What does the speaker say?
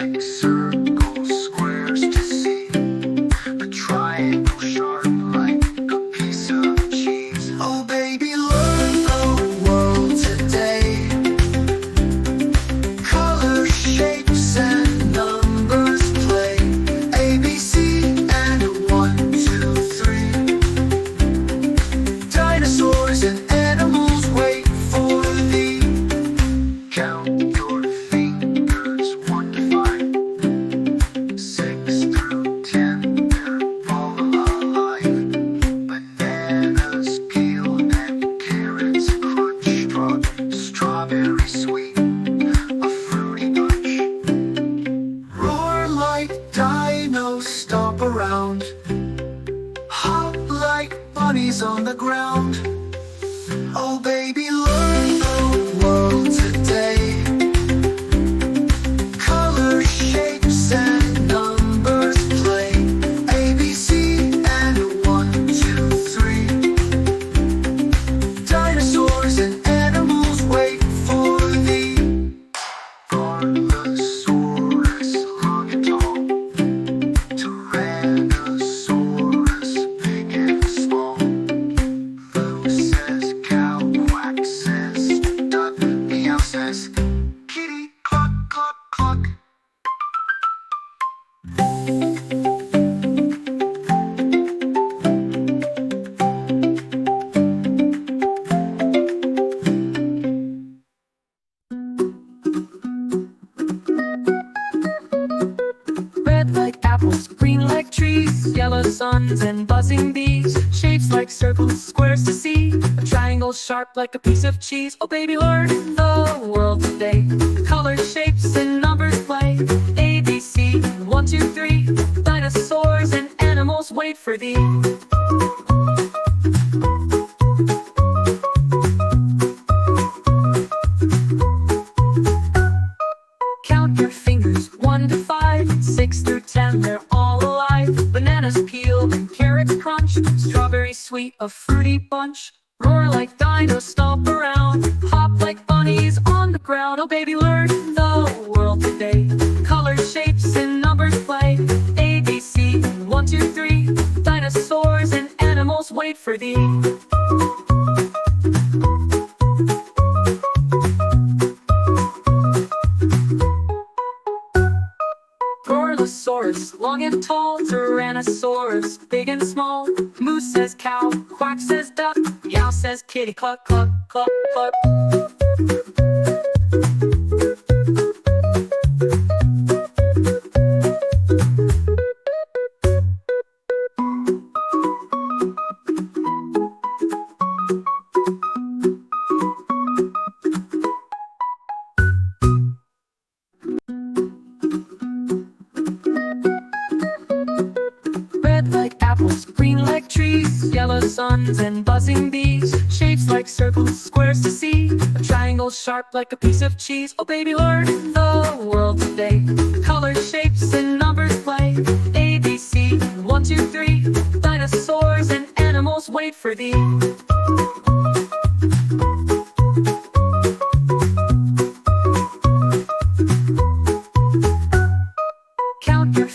like circles, squares to see. A triangle sharp like a piece of cheese. Oh baby, learn the world today. Color, shapes, and numbers play. A, B, C, and 1, 2, 3. Dinosaurs and animals wait for thee. Count your fingers, 1 to 5. 6 through 10, they're all alive. Bananas peel and carrots crunch. Strawberry sweet, a fruity bunch. Roar like dinos, stomp around. Hop like bunnies on the ground. Oh baby, learn the world today. Color, shapes, and numbers play. A, B, C, and 1, 2, 3. Dinosaurs and animals wait for thee. Brontosaurus, long and tall. Tyrannosaurus, big and small. Moo says cow, quack says duck, meow says kitty, cluck, cluck, cluck. Red like apples, green like trees, yellow suns and buzzing bees. Shapes like circles, squares to see. A triangle sharp like a piece of cheese. Oh baby, learn the world today. Colors, shapes, and numbers play. A, B, C, 1, 2, 3. Dinosaurs and animals wait for thee. Count your fingers, 1 to 5. 6 through 10, they're all alive. Bananas peel and carrots crunch. Strawberry sweet, a fruity bunch. Roar like dinos, stomp around. Hop like bunnies on the ground. Oh baby, learn the world today. Colors, shapes, and numbers play. A, B, C, 1, 2, 3. Dinosaurs and animals wait for thee. Brontosaurus, long and tall. Tyrannosaurus, big and small. Moo says cow, quack says duck, meow says kitty, cluck, cluck, cluck, cluck. Red like apples, green like trees, yellow suns and buzzing bees. Shapes like circles, squares to see. A triangle sharp like a piece of cheese. Oh baby, learn the world today. Colors, shapes, and numbers play. A, B, C, 1, 2, 3. Dinosaurs and animals wait for thee. Count your